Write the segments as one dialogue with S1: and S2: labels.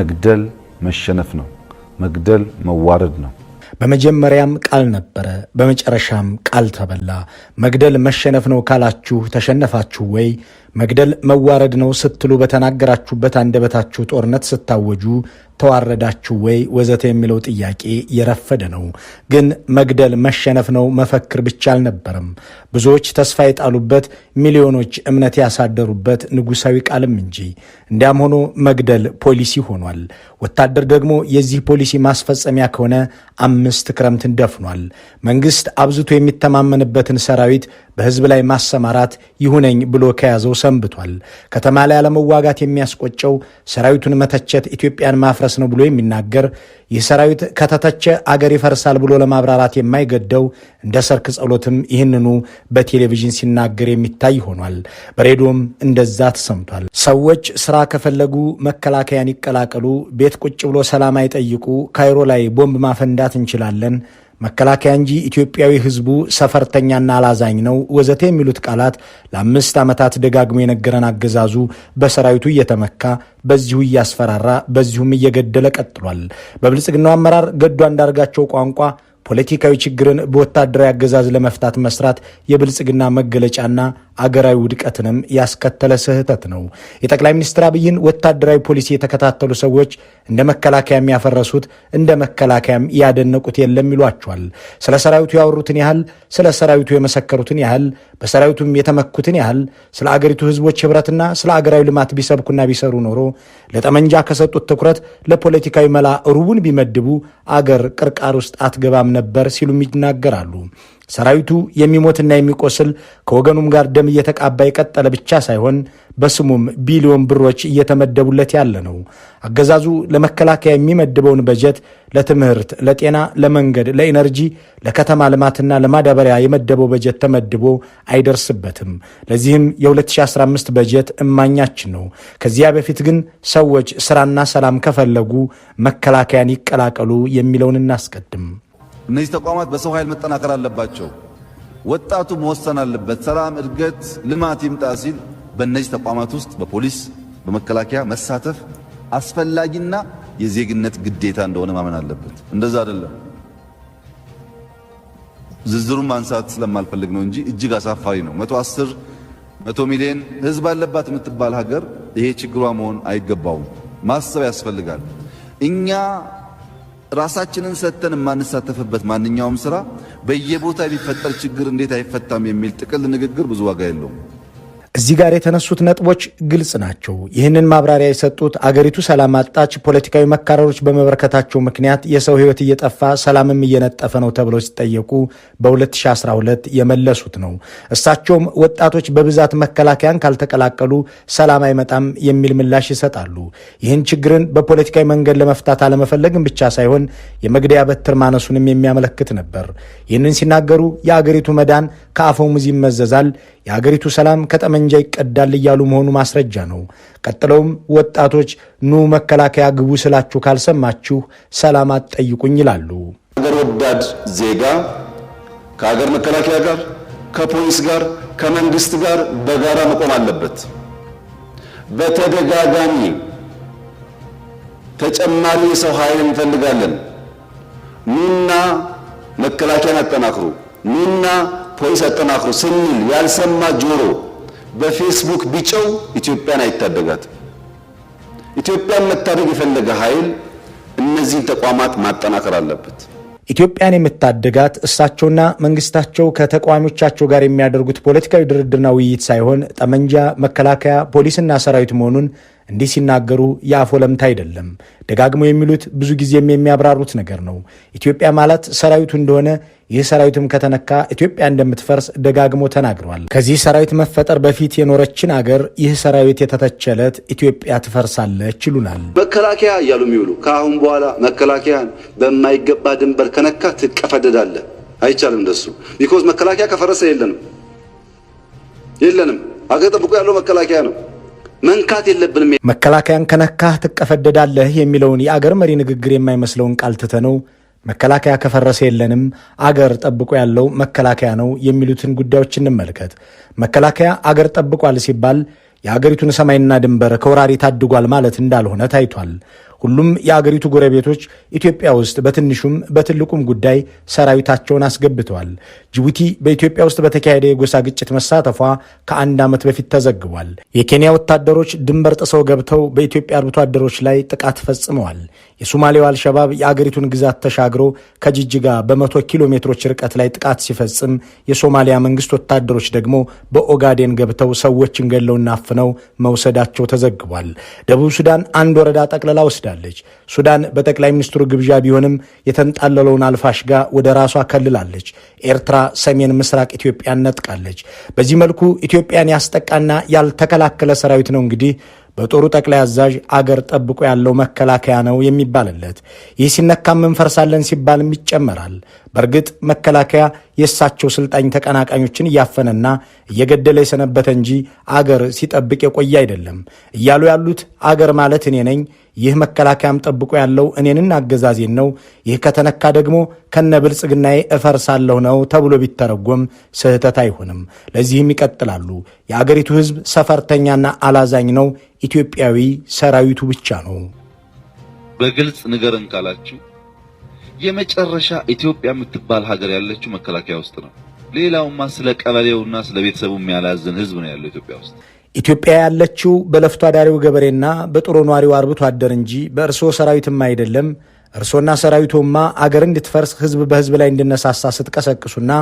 S1: መግደል መሸነፍ ነው። መግደል መዋረድ ነው።
S2: በመጀመሪያም ቃል ነበረ፣ በመጨረሻም ቃል ተበላ። መግደል መሸነፍ ነው ካላችሁ ተሸነፋችሁ ወይ? መግደል መዋረድ ነው ስትሉ በተናገራችሁበት አንደበታችሁ ጦርነት ስታወጁ ተዋረዳችሁ ወይ ወዘተ የሚለው ጥያቄ የረፈደ ነው። ግን መግደል መሸነፍ ነው መፈክር ብቻ አልነበረም። ብዙዎች ተስፋ የጣሉበት፣ ሚሊዮኖች እምነት ያሳደሩበት ንጉሳዊ ቃልም እንጂ። እንዲያም ሆኖ መግደል ፖሊሲ ሆኗል። ወታደር ደግሞ የዚህ ፖሊሲ ማስፈጸሚያ ከሆነ 5 ክረምትን ደፍኗል። መንግስት አብዝቶ የሚተማመንበትን ሰራዊት በህዝብ ላይ ማሰማራት ይሁነኝ ብሎ ከያዘው ሰንብቷል። ከተማ ላይ አለመዋጋት የሚያስቆጨው ሰራዊቱን መተቸት ኢትዮጵያን ማፍረስ ነው ብሎ የሚናገር ይህ ሰራዊት ከተተቸ አገር ይፈርሳል ብሎ ለማብራራት የማይገደው እንደ ሰርክ ጸሎትም ይህንኑ በቴሌቪዥን ሲናገር የሚታይ ሆኗል። በሬዲዮም እንደዛ ተሰምቷል። ሰዎች ስራ ከፈለጉ መከላከያን ይቀላቀሉ፣ ቤት ቁጭ ብሎ ሰላም አይጠይቁ፣ ካይሮ ላይ ቦምብ ማፈንዳት እንችላለን፣ መከላከያ እንጂ ኢትዮጵያዊ ህዝቡ ሰፈርተኛና አላዛኝ ነው ወዘተ የሚሉት ቃላት ለ5 ዓመታት ደጋግሞ የነገረን አገዛዙ በሰራዊቱ እየተመካ በዚሁ እያስፈራራ በዚሁም እየገደለ ቀጥሏል። በብልጽግናው አመራር ገዱ አንዳርጋቸው ቋንቋ ፖለቲካዊ ችግርን በወታደራዊ አገዛዝ ለመፍታት መስራት የብልጽግና መገለጫና አገራዊ ውድቀትንም ያስከተለ ስህተት ነው። የጠቅላይ ሚኒስትር አብይን ወታደራዊ ፖሊሲ የተከታተሉ ሰዎች እንደ መከላከያም ያፈረሱት እንደ መከላከያም ያደነቁት የለም ይሏቸዋል። ስለ ሰራዊቱ ያወሩትን ያህል፣ ስለ ሰራዊቱ የመሰከሩትን ያህል፣ በሰራዊቱም የተመኩትን ያህል ስለ አገሪቱ ህዝቦች ህብረትና ስለ አገራዊ ልማት ቢሰብኩና ቢሰሩ ኖሮ ለጠመንጃ ከሰጡት ትኩረት ለፖለቲካዊ መላ ሩቡን ቢመድቡ አገር ቅርቃር ውስጥ አትገባም ነበር ሲሉም ይናገራሉ። ሰራዊቱ የሚሞትና የሚቆስል ከወገኑም ጋር ደም እየተቃባ የቀጠለ ብቻ ሳይሆን በስሙም ቢሊዮን ብሮች እየተመደቡለት ያለ ነው። አገዛዙ ለመከላከያ የሚመድበውን በጀት ለትምህርት፣ ለጤና፣ ለመንገድ፣ ለኢነርጂ፣ ለከተማ ልማትና ለማዳበሪያ የመደበው በጀት ተመድቦ አይደርስበትም። ለዚህም የ2015 በጀት እማኛችን ነው። ከዚያ በፊት ግን ሰዎች ስራና ሰላም ከፈለጉ መከላከያን ይቀላቀሉ የሚለውን እናስቀድም።
S1: እነዚህ ተቋማት በሰው ኃይል መጠናከር አለባቸው። ወጣቱ መወሰን አለበት። ሰላም፣ እድገት፣ ልማት ይምጣ ሲል በእነዚህ ተቋማት ውስጥ በፖሊስ በመከላከያ መሳተፍ አስፈላጊና የዜግነት ግዴታ እንደሆነ ማመን አለበት። እንደዛ አይደለም። ዝርዝሩን ማንሳት ስለማልፈልግ ነው እንጂ እጅግ አሳፋሪ ነው። 110 ሚሊዮን ህዝብ አለባት የምትባል ሀገር ይሄ ችግሯ መሆን አይገባውም። ማሰብ ያስፈልጋል። እኛ ራሳችንን ሰተን የማንሳተፍበት ማንኛውም ስራ በየቦታ የሚፈጠር ችግር እንዴት አይፈታም የሚል ጥቅል ንግግር ብዙ ዋጋ የለውም።
S2: እዚህ ጋር የተነሱት ነጥቦች ግልጽ ናቸው። ይህንን ማብራሪያ የሰጡት አገሪቱ ሰላም አጣች፣ ፖለቲካዊ መካረሮች በመበረከታቸው ምክንያት የሰው ህይወት እየጠፋ ሰላምም እየነጠፈ ነው ተብለው ሲጠየቁ በ2012 የመለሱት ነው። እሳቸውም ወጣቶች በብዛት መከላከያን ካልተቀላቀሉ ሰላም አይመጣም የሚል ምላሽ ይሰጣሉ። ይህን ችግርን በፖለቲካዊ መንገድ ለመፍታት አለመፈለግም ብቻ ሳይሆን የመግደያ በትር ማነሱንም የሚያመለክት ነበር። ይህንን ሲናገሩ የአገሪቱ መዳን ከአፈሙዝ ይመዘዛል፣ የአገሪቱ ሰላም ከጠመንጃ ይቀዳል እያሉ መሆኑ ማስረጃ ነው። ቀጥለውም ወጣቶች ኑ መከላከያ ግቡ ስላችሁ ካልሰማችሁ ሰላም አትጠይቁኝ ይላሉ።
S3: ሀገር ወዳድ ዜጋ ከሀገር መከላከያ ጋር፣ ከፖሊስ ጋር፣ ከመንግስት ጋር በጋራ መቆም አለበት። በተደጋጋሚ ተጨማሪ የሰው ኃይል እንፈልጋለን፣ ኑና መከላከያን አጠናክሩ፣ ኑና ፖሊስ አጠናክሩ ስንል ያልሰማ ጆሮ በፌስቡክ ቢጨው ኢትዮጵያን አይታደጋት። ኢትዮጵያን መታደግ የፈለገ ኃይል እነዚህን ተቋማት ማጠናከር አለበት።
S2: ኢትዮጵያን የምታደጋት እሳቸውና መንግስታቸው ከተቃዋሚዎቻቸው ጋር የሚያደርጉት ፖለቲካዊ ድርድርና ውይይት ሳይሆን ጠመንጃ፣ መከላከያ፣ ፖሊስና ሰራዊት መሆኑን እንዲህ ሲናገሩ የአፍ ወለምታ አይደለም። ደጋግመው የሚሉት ብዙ ጊዜም የሚያብራሩት ነገር ነው። ኢትዮጵያ ማለት ሰራዊቱ እንደሆነ ይህ ሰራዊትም ከተነካ ኢትዮጵያ እንደምትፈርስ ደጋግሞ ተናግረዋል። ከዚህ ሰራዊት መፈጠር በፊት የኖረችን አገር ይህ ሰራዊት የተተቸለት ኢትዮጵያ ትፈርሳለች ይሉናል።
S4: መከላከያ እያሉ የሚውሉ ከአሁን በኋላ መከላከያን በማይገባ ድንበር ከነካ ትቀፈደዳለህ። አይቻልም እንደሱ። ቢኮዝ መከላከያ ከፈረሰ የለንም። አገር ጠብቆ ያለው መከላከያ ነው። መንካት የለብንም።
S2: መከላከያን ከነካህ ትቀፈደዳለህ የሚለውን የአገር መሪ ንግግር የማይመስለውን ቃል ትተነው መከላከያ ከፈረሰ የለንም፣ አገር ጠብቆ ያለው መከላከያ ነው የሚሉትን ጉዳዮች እንመልከት። መከላከያ አገር ጠብቋል ሲባል የአገሪቱን ሰማይና ድንበር ከወራሪ ታድጓል ማለት እንዳልሆነ ታይቷል። ሁሉም የአገሪቱ ጎረቤቶች ኢትዮጵያ ውስጥ በትንሹም በትልቁም ጉዳይ ሰራዊታቸውን አስገብተዋል። ጅቡቲ በኢትዮጵያ ውስጥ በተካሄደ የጎሳ ግጭት መሳተፏ ከአንድ ዓመት በፊት ተዘግቧል። የኬንያ ወታደሮች ድንበር ጥሰው ገብተው በኢትዮጵያ አርብቶ አደሮች ላይ ጥቃት ፈጽመዋል። የሶማሌው አልሸባብ የአገሪቱን ግዛት ተሻግሮ ከጅጅጋ በ100 ኪሎ ሜትሮች ርቀት ላይ ጥቃት ሲፈጽም የሶማሊያ መንግስት ወታደሮች ደግሞ በኦጋዴን ገብተው ሰዎችን ገለውና አፍነው መውሰዳቸው ተዘግቧል። ደቡብ ሱዳን አንድ ወረዳ ጠቅልላ ወስዳለች። ሱዳን በጠቅላይ ሚኒስትሩ ግብዣ ቢሆንም የተንጣለለውን አልፋሽጋ ወደ ራሷ ከልላለች። ኤርትራ ሰሜን ምስራቅ ኢትዮጵያን ነጥቃለች። በዚህ መልኩ ኢትዮጵያን ያስጠቃና ያልተከላከለ ሰራዊት ነው እንግዲህ በጦሩ ጠቅላይ አዛዥ አገር ጠብቆ ያለው መከላከያ ነው የሚባልለት። ይህ ሲነካም እንፈርሳለን ሲባልም ይጨመራል። በእርግጥ መከላከያ የእሳቸው ስልጣኝ ተቀናቃኞችን እያፈነና እየገደለ የሰነበተ እንጂ አገር ሲጠብቅ የቆየ አይደለም። እያሉ ያሉት አገር ማለት እኔ ነኝ፣ ይህ መከላከያም ጠብቆ ያለው እኔንን አገዛዜን ነው፣ ይህ ከተነካ ደግሞ ከነ ብልጽግናዬ እፈርሳለሁ ነው ተብሎ ቢተረጎም ስህተት አይሆንም። ለዚህም ይቀጥላሉ። የአገሪቱ ሕዝብ ሰፈርተኛና አላዛኝ ነው፣ ኢትዮጵያዊ ሰራዊቱ ብቻ ነው።
S1: በግልጽ ንገረን ካላችሁ የመጨረሻ ኢትዮጵያ የምትባል ሀገር ያለችው መከላከያ ውስጥ ነው። ሌላውማ ስለ ቀበሌውና ስለ ቤተሰቡ የሚያላዝን ሕዝብ ነው ያለው ኢትዮጵያ ውስጥ።
S2: ኢትዮጵያ ያለችው በለፍቶ አዳሪው ገበሬና በጥሮ ኗሪው አርብቶ አደር እንጂ በእርስዎ ሰራዊትማ አይደለም። እርሶና ሰራዊቶማ አገር እንድትፈርስ ህዝብ በህዝብ ላይ እንድነሳሳ ስትቀሰቅሱና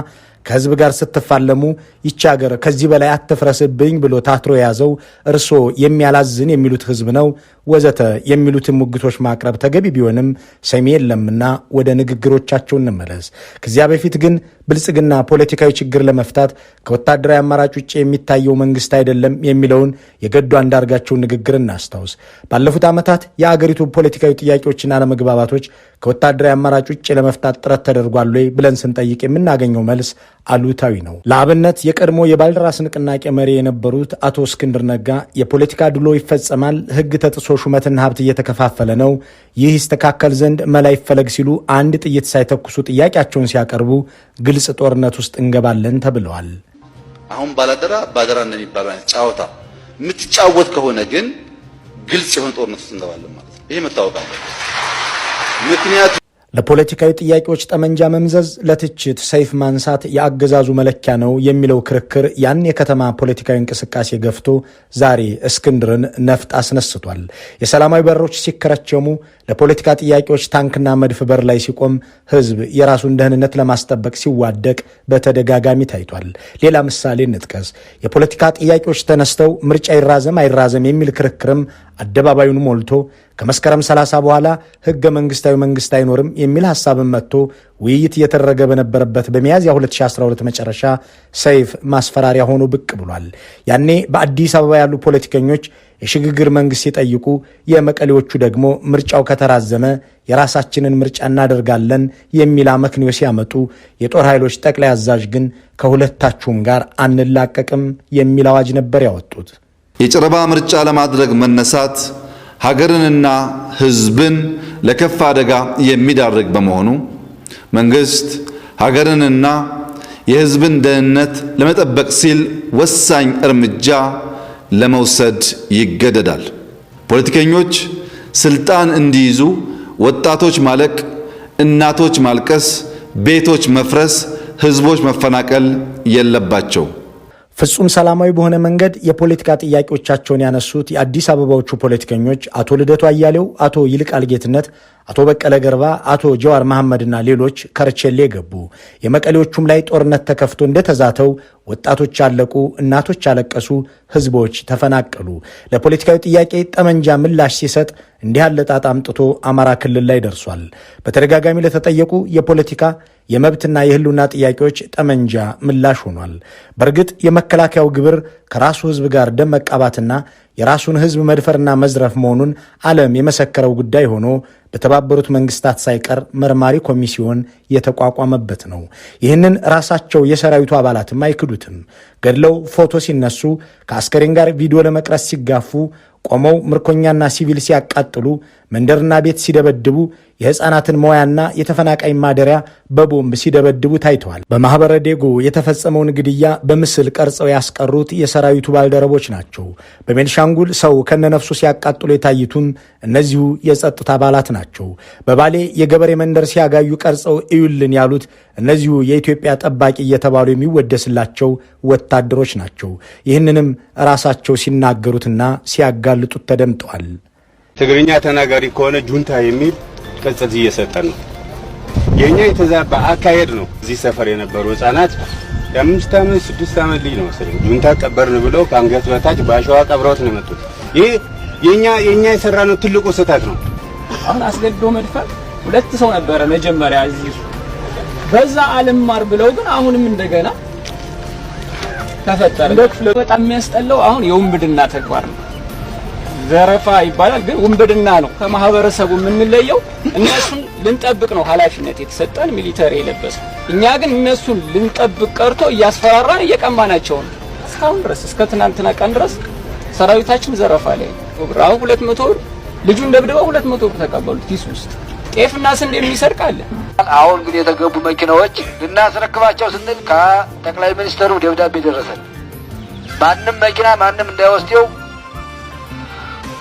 S2: ከህዝብ ጋር ስትፋለሙ ይቺ አገር ከዚህ በላይ አትፍረስብኝ ብሎ ታትሮ የያዘው እርሶ የሚያላዝን የሚሉት ህዝብ ነው ወዘተ የሚሉትን ሙግቶች ማቅረብ ተገቢ ቢሆንም ሰሚ የለምና ወደ ንግግሮቻቸው እንመለስ። ከዚያ በፊት ግን ብልጽግና ፖለቲካዊ ችግር ለመፍታት ከወታደራዊ አማራጭ ውጭ የሚታየው መንግስት አይደለም የሚለውን የገዱ አንዳርጋቸውን ንግግር እናስታውስ። ባለፉት ዓመታት የአገሪቱ ፖለቲካዊ ጥያቄዎችና አለመግባባቶች ከወታደራዊ አማራጭ ውጭ ለመፍታት ጥረት ተደርጓል ወይ ብለን ስንጠይቅ የምናገኘው መልስ አሉታዊ ነው። ለአብነት የቀድሞ የባልደራስ ንቅናቄ መሪ የነበሩት አቶ እስክንድር ነጋ የፖለቲካ ድሎ ይፈጸማል፣ ህግ ተጥሶ ሹመትና ሀብት እየተከፋፈለ ነው፣ ይህ ይስተካከል ዘንድ መላ ይፈለግ ሲሉ አንድ ጥይት ሳይተኩሱ ጥያቄያቸውን ሲያቀርቡ ግልጽ ጦርነት ውስጥ እንገባለን ተብለዋል።
S4: አሁን ባላደራ ባደራ እንደሚባለው አይነት ጫወታ የምትጫወት ከሆነ ግን ግልጽ የሆነ ጦርነት ውስጥ እንገባለን ማለት ነው። ይሄ መታወቅ አለበት። ምክንያቱ
S2: ለፖለቲካዊ ጥያቄዎች ጠመንጃ መምዘዝ፣ ለትችት ሰይፍ ማንሳት የአገዛዙ መለኪያ ነው የሚለው ክርክር ያን የከተማ ፖለቲካዊ እንቅስቃሴ ገፍቶ ዛሬ እስክንድርን ነፍጥ አስነስቷል። የሰላማዊ በሮች ሲከረቸሙ፣ ለፖለቲካ ጥያቄዎች ታንክና መድፍ በር ላይ ሲቆም፣ ህዝብ የራሱን ደህንነት ለማስጠበቅ ሲዋደቅ በተደጋጋሚ ታይቷል። ሌላ ምሳሌ እንጥቀስ። የፖለቲካ ጥያቄዎች ተነስተው ምርጫ ይራዘም አይራዘም የሚል ክርክርም አደባባዩን ሞልቶ ከመስከረም 30 በኋላ ህገ መንግስታዊ መንግስት አይኖርም የሚል ሐሳብን መጥቶ ውይይት እየተደረገ በነበረበት በሚያዝያ 2012 መጨረሻ ሰይፍ ማስፈራሪያ ሆኖ ብቅ ብሏል። ያኔ በአዲስ አበባ ያሉ ፖለቲከኞች የሽግግር መንግስት ሲጠይቁ፣ የመቀሌዎቹ ደግሞ ምርጫው ከተራዘመ የራሳችንን ምርጫ እናደርጋለን የሚል አመክንዮ ሲያመጡ፣ የጦር ኃይሎች ጠቅላይ አዛዥ ግን ከሁለታችሁም ጋር አንላቀቅም የሚል አዋጅ ነበር ያወጡት።
S1: የጨረባ ምርጫ ለማድረግ መነሳት ሀገርንና ህዝብን ለከፍ አደጋ የሚዳርግ በመሆኑ መንግስት ሀገርንና የህዝብን ደህንነት ለመጠበቅ ሲል ወሳኝ እርምጃ ለመውሰድ ይገደዳል። ፖለቲከኞች ስልጣን እንዲይዙ ወጣቶች ማለቅ፣ እናቶች ማልቀስ፣ ቤቶች መፍረስ፣ ህዝቦች መፈናቀል የለባቸው።
S2: ፍጹም ሰላማዊ በሆነ መንገድ የፖለቲካ ጥያቄዎቻቸውን ያነሱት የአዲስ አበባዎቹ ፖለቲከኞች አቶ ልደቱ አያሌው፣ አቶ ይልቃል ጌትነት፣ አቶ በቀለ ገርባ፣ አቶ ጀዋር መሐመድና ሌሎች ከርቸሌ ገቡ። የመቀሌዎቹም ላይ ጦርነት ተከፍቶ እንደተዛተው ወጣቶች አለቁ፣ እናቶች አለቀሱ፣ ህዝቦች ተፈናቀሉ። ለፖለቲካዊ ጥያቄ ጠመንጃ ምላሽ ሲሰጥ እንዲህ ያለ ጣጣ አምጥቶ አማራ ክልል ላይ ደርሷል። በተደጋጋሚ ለተጠየቁ የፖለቲካ የመብትና የህልውና ጥያቄዎች ጠመንጃ ምላሽ ሆኗል። በእርግጥ የመከላከያው ግብር ከራሱ ህዝብ ጋር ደም መቃባትና የራሱን ህዝብ መድፈርና መዝረፍ መሆኑን ዓለም የመሰከረው ጉዳይ ሆኖ በተባበሩት መንግስታት ሳይቀር መርማሪ ኮሚሲዮን የተቋቋመበት ነው። ይህንን ራሳቸው የሰራዊቱ አባላትም አይክዱትም። ገድለው ፎቶ ሲነሱ፣ ከአስከሬን ጋር ቪዲዮ ለመቅረጽ ሲጋፉ፣ ቆመው ምርኮኛና ሲቪል ሲያቃጥሉ፣ መንደርና ቤት ሲደበድቡ፣ የሕፃናትን መዋያና የተፈናቃይ ማደሪያ በቦምብ ሲደበድቡ ታይተዋል። በማኅበረ ዴጎ የተፈጸመውን ግድያ በምስል ቀርጸው ያስቀሩት የሰራዊቱ ባልደረቦች ናቸው። በቤንሻንጉል ሰው ከነነፍሱ ሲያቃጥሉ የታዩትም እነዚሁ የጸጥታ አባላት ናቸው። በባሌ የገበሬ መንደር ሲያጋዩ ቀርጸው እዩልን ያሉት እነዚሁ የኢትዮጵያ ጠባቂ እየተባሉ የሚወደስላቸው ወታደሮች ናቸው። ይህንንም ራሳቸው ሲናገሩትና ሲያጋልጡት ተደምጠዋል።
S5: ትግርኛ ተናጋሪ ከሆነ ጁንታ የሚል ቅጽል እየሰጠ ነው። የኛ የተዛባ አካሄድ ነው። እዚህ ሰፈር የነበሩ ህፃናት የ5 ዓመት 6 ዓመት ልጅ ነው መሰለኝ ጁንታ ቀበርን ብለው ከአንገት በታች በአሸዋ ቀብረውት ነው የመጡት። ይህ የኛ የሰራነው ትልቁ ስህተት ነው።
S6: አሁን አስገድዶ መድፈር 2 ሰው ነበረ መጀመሪያ እዚህ በዛ አልማር ብለው ግን አሁንም እንደገና ተፈጠረ። በጣም የሚያስጠላው አሁን የውንብድና ተግባር ነው። ዘረፋ ይባላል ግን ውንብድና ነው። ከማህበረሰቡ የምንለየው እነሱን ልንጠብቅ ነው ኃላፊነት የተሰጠን ሚሊተሪ የለበሰ። እኛ ግን እነሱን ልንጠብቅ ቀርቶ እያስፈራራን እየቀማናቸው ነው። እስካሁን ድረስ እስከ ትናንትና ቀን ድረስ ሰራዊታችን ዘረፋ ላይ ነው። 200 ብር ልጁን ደብድበው 200 ብር ተቀበሉት ኪስ ውስጥ ጤፍና ስንዴ የሚሰርቅ አለ።
S7: አሁን ግን የተገቡ መኪናዎች ልናስረክባቸው ስንል ከጠቅላይ ሚኒስትሩ ደብዳቤ ደረሰን። ማንም መኪና ማንም እንዳይወስደው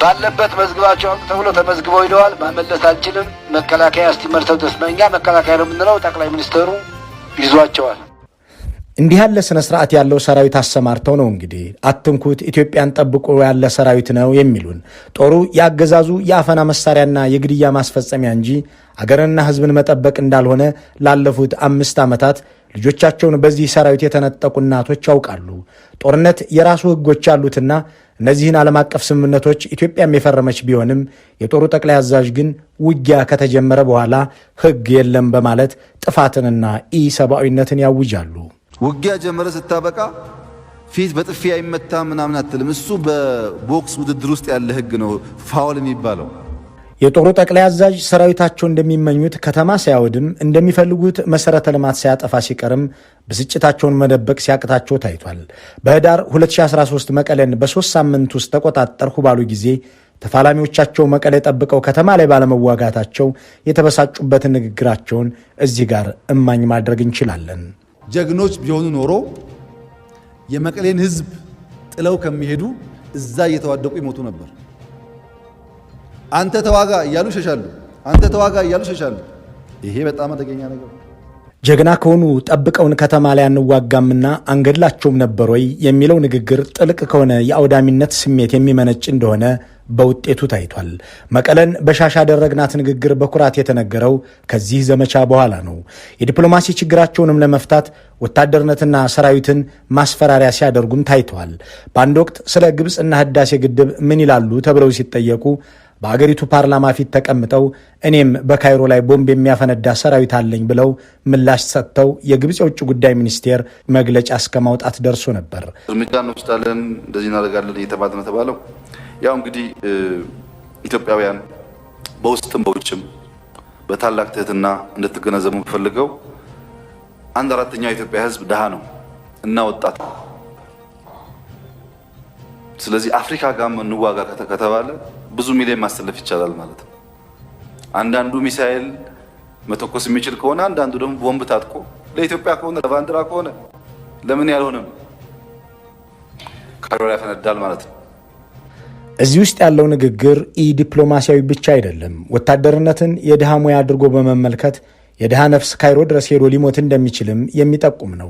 S7: ባለበት መዝግባቸው ተብሎ ተመዝግበው ሄደዋል። ማመለስ አንችልም። መከላከያ እስቲመርተው ተስመኛ መከላከያ ነው የምንለው። ጠቅላይ ሚኒስትሩ ይዟቸዋል።
S2: እንዲህ ያለ ስነ ስርዓት ያለው ሰራዊት አሰማርተው ነው እንግዲህ አትንኩት ኢትዮጵያን ጠብቆ ያለ ሰራዊት ነው የሚሉን። ጦሩ ያገዛዙ የአፈና መሳሪያና የግድያ ማስፈጸሚያ እንጂ አገርንና ሕዝብን መጠበቅ እንዳልሆነ ላለፉት 5 ዓመታት ልጆቻቸውን በዚህ ሰራዊት የተነጠቁ እናቶች ያውቃሉ። ጦርነት የራሱ ሕጎች ያሉትና እነዚህን ዓለም አቀፍ ስምምነቶች ኢትዮጵያም የፈረመች ቢሆንም የጦሩ ጠቅላይ አዛዥ ግን ውጊያ ከተጀመረ በኋላ ሕግ የለም በማለት ጥፋትንና ኢሰብአዊነትን ያውጃሉ።
S1: ውጊያ ጀመረ ስታበቃ ፊት በጥፊ አይመታም ምናምን አትልም። እሱ በቦክስ ውድድር ውስጥ ያለ ሕግ ነው ፋውል የሚባለው።
S2: የጦሩ ጠቅላይ አዛዥ ሰራዊታቸው እንደሚመኙት ከተማ ሳያወድም እንደሚፈልጉት መሰረተ ልማት ሳያጠፋ ሲቀርም ብስጭታቸውን መደበቅ ሲያቅታቸው ታይቷል። በህዳር 2013 መቀለን በ3 ሳምንት ውስጥ ተቆጣጠርሁ ባሉ ጊዜ ተፋላሚዎቻቸው መቀሌ ጠብቀው ከተማ ላይ ባለመዋጋታቸው የተበሳጩበትን ንግግራቸውን እዚህ ጋር እማኝ ማድረግ እንችላለን።
S1: ጀግኖች ቢሆኑ ኖሮ የመቀሌን ህዝብ ጥለው ከሚሄዱ እዛ እየተዋደቁ ይሞቱ ነበር። አንተ ተዋጋ እያሉ ይሸሻሉ። አንተ ተዋጋ እያሉ ይሸሻሉ። ይሄ በጣም አደገኛ ነገር።
S2: ጀግና ከሆኑ ጠብቀውን ከተማ ላይ አንዋጋምና አንገድላቸውም ነበር ወይ የሚለው ንግግር ጥልቅ ከሆነ የአውዳሚነት ስሜት የሚመነጭ እንደሆነ በውጤቱ ታይቷል። መቀለን በሻሽ ያደረግናት ንግግር በኩራት የተነገረው ከዚህ ዘመቻ በኋላ ነው። የዲፕሎማሲ ችግራቸውንም ለመፍታት ወታደርነትና ሰራዊትን ማስፈራሪያ ሲያደርጉም ታይተዋል። በአንድ ወቅት ስለ ግብፅና ህዳሴ ግድብ ምን ይላሉ ተብለው ሲጠየቁ በአገሪቱ ፓርላማ ፊት ተቀምጠው እኔም በካይሮ ላይ ቦምብ የሚያፈነዳ ሰራዊት አለኝ ብለው ምላሽ ሰጥተው የግብፅ የውጭ ጉዳይ ሚኒስቴር መግለጫ እስከ ማውጣት ደርሶ ነበር።
S4: እርምጃ እንወስዳለን፣ እንደዚህ እናደርጋለን እየተባለ ነው ተባለው። ያው እንግዲህ ኢትዮጵያውያን በውስጥም በውጭም በታላቅ ትህትና እንድትገነዘቡ ፈልገው 1/4 የኢትዮጵያ ህዝብ ድሃ ነው እና ወጣት ነው። ስለዚህ አፍሪካ ጋር እንዋጋ ከተባለ ብዙ ሚሊዮን ማሰለፍ ይቻላል ማለት ነው። አንዳንዱ ሚሳኤል መተኮስ የሚችል ከሆነ አንዳንዱ ደግሞ ቦምብ ታጥቆ ለኢትዮጵያ ከሆነ ለባንዲራ ከሆነ ለምን ያልሆነም ካይሮ ላይ ያፈነዳል ማለት ነው።
S2: እዚህ ውስጥ ያለው ንግግር ዲፕሎማሲያዊ ብቻ አይደለም። ወታደርነትን የድሃ ሙያ አድርጎ በመመልከት የድሃ ነፍስ ካይሮ ድረስ ሄዶ ሊሞት እንደሚችልም የሚጠቁም ነው።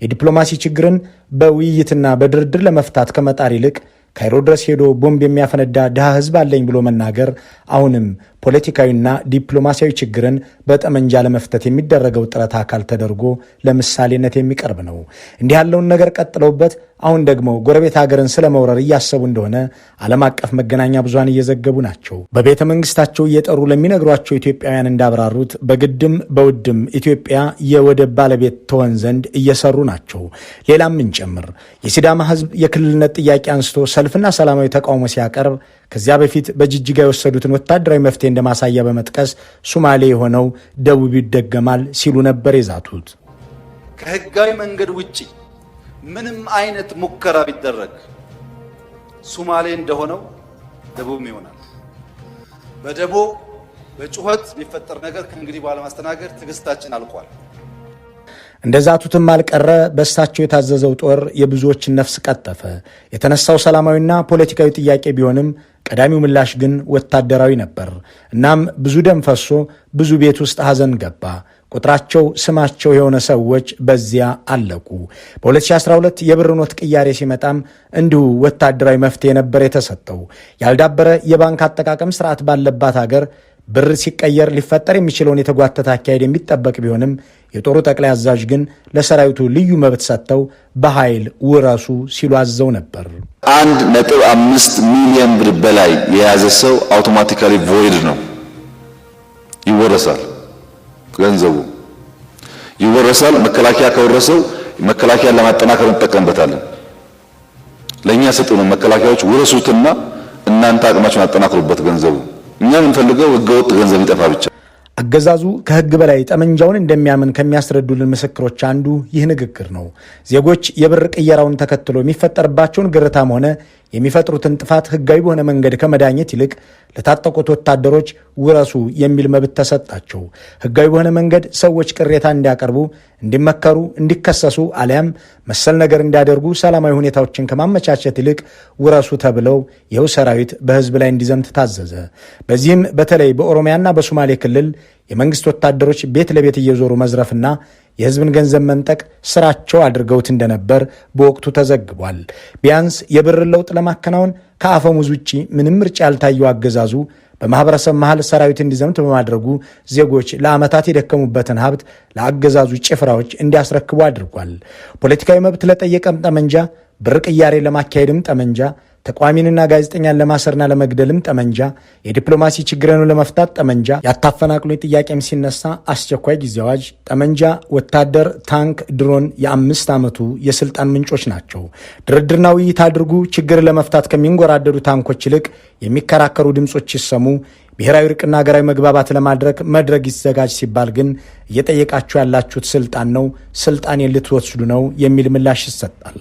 S2: የዲፕሎማሲ ችግርን በውይይትና በድርድር ለመፍታት ከመጣር ይልቅ ካይሮ ድረስ ሄዶ ቦምብ የሚያፈነዳ ድሃ ህዝብ አለኝ ብሎ መናገር አሁንም ፖለቲካዊና ዲፕሎማሲያዊ ችግርን በጠመንጃ ለመፍታት የሚደረገው ጥረት አካል ተደርጎ ለምሳሌነት የሚቀርብ ነው። እንዲህ ያለውን ነገር ቀጥለውበት አሁን ደግሞ ጎረቤት ሀገርን ስለመውረር እያሰቡ እንደሆነ ዓለም አቀፍ መገናኛ ብዙሃን እየዘገቡ ናቸው። በቤተ መንግስታቸው እየጠሩ ለሚነግሯቸው ኢትዮጵያውያን እንዳብራሩት በግድም በውድም ኢትዮጵያ የወደብ ባለቤት ትሆን ዘንድ እየሰሩ ናቸው። ሌላም እንጨምር። የሲዳማ ህዝብ የክልልነት ጥያቄ አንስቶ ሰልፍና ሰላማዊ ተቃውሞ ሲያቀርብ ከዚያ በፊት በጅጅጋ የወሰዱትን ወታደራዊ መፍትሄ እንደማሳያ በመጥቀስ ሶማሌ የሆነው ደቡብ ይደገማል ሲሉ ነበር የዛቱት።
S4: ከህጋዊ መንገድ ውጪ ምንም አይነት ሙከራ ቢደረግ ሶማሌ እንደሆነው
S1: ደቡብም ይሆናል። በደቦ በጩኸት የሚፈጠር ነገር ከእንግዲህ በኋላ ማስተናገድ ትዕግስታችን አልቋል።
S2: እንደዛቱትም አልቀረ በእሳቸው የታዘዘው ጦር የብዙዎችን ነፍስ ቀጠፈ። የተነሳው ሰላማዊና ፖለቲካዊ ጥያቄ ቢሆንም ቀዳሚው ምላሽ ግን ወታደራዊ ነበር። እናም ብዙ ደም ፈሶ ብዙ ቤት ውስጥ ሐዘን ገባ። ቁጥራቸው ስማቸው የሆነ ሰዎች በዚያ አለቁ። በ2012 የብር ኖት ቅያሬ ሲመጣም እንዲሁ ወታደራዊ መፍትሄ ነበር የተሰጠው። ያልዳበረ የባንክ አጠቃቀም ስርዓት ባለባት ሀገር ብር ሲቀየር ሊፈጠር የሚችለውን የተጓተተ አካሄድ የሚጠበቅ ቢሆንም የጦሩ ጠቅላይ አዛዥ ግን ለሰራዊቱ ልዩ መብት ሰጥተው በኃይል ውረሱ ሲሉ አዘው ነበር።
S3: 1.5 ሚሊዮን ብር በላይ የያዘ ሰው አውቶማቲካሊ ቮይድ ነው፣ ይወረሳል። ገንዘቡ ይወረሳል። መከላከያ ከወረሰው መከላከያን ለማጠናከር እንጠቀምበታለን። ለኛ ሰጡ ነው። መከላከያዎች ውረሱትና እናንተ አቅማችሁን አጠናክሩበት። ገንዘቡ እኛ የምንፈልገው ህገወጥ ገንዘብ ይጠፋ ብቻ።
S2: አገዛዙ ከህግ በላይ ጠመንጃውን እንደሚያምን ከሚያስረዱልን ምስክሮች አንዱ ይህ ንግግር ነው። ዜጎች የብር ቅየራውን ተከትሎ የሚፈጠርባቸውን ግርታም ሆነ የሚፈጥሩትን ጥፋት ህጋዊ በሆነ መንገድ ከመዳኘት ይልቅ ለታጠቁት ወታደሮች ውረሱ የሚል መብት ተሰጣቸው። ህጋዊ በሆነ መንገድ ሰዎች ቅሬታ እንዲያቀርቡ፣ እንዲመከሩ፣ እንዲከሰሱ አሊያም መሰል ነገር እንዲያደርጉ ሰላማዊ ሁኔታዎችን ከማመቻቸት ይልቅ ውረሱ ተብለው ይኸው ሰራዊት በህዝብ ላይ እንዲዘምት ታዘዘ። በዚህም በተለይ በኦሮሚያና በሶማሌ ክልል የመንግስት ወታደሮች ቤት ለቤት እየዞሩ መዝረፍና የህዝብን ገንዘብ መንጠቅ ስራቸው አድርገውት እንደነበር በወቅቱ ተዘግቧል። ቢያንስ የብር ለውጥ ለማከናወን ከአፈሙዝ ውጪ ምንም ምርጫ ያልታየው አገዛዙ በማህበረሰብ መሃል ሰራዊት እንዲዘምት በማድረጉ ዜጎች ለዓመታት የደከሙበትን ሀብት ለአገዛዙ ጭፍራዎች እንዲያስረክቡ አድርጓል። ፖለቲካዊ መብት ለጠየቀም ጠመንጃ፣ ብር ቅያሬ ለማካሄድም ጠመንጃ፣ ተቋሚንና ጋዜጠኛን ለማሰርና ለመግደልም ጠመንጃ፣ የዲፕሎማሲ ችግርን ለመፍታት ጠመንጃ፣ ያታፈናቅሉ ጥያቄም ሲነሳ አስቸኳይ ጊዜ አዋጅ፣ ጠመንጃ፣ ወታደር፣ ታንክ፣ ድሮን የ5 ዓመቱ የስልጣን ምንጮች ናቸው። ድርድርና ውይይት አድርጉ፣ ችግር ለመፍታት ከሚንጎራደዱ ታንኮች ይልቅ የሚከራከሩ ድምፆች ይሰሙ፣ ብሔራዊ እርቅና ሀገራዊ መግባባት ለማድረግ መድረክ ይዘጋጅ ሲባል ግን እየጠየቃችሁ ያላችሁት ስልጣን ነው፣ ስልጣኔን ልትወስዱ ነው የሚል ምላሽ ይሰጣል።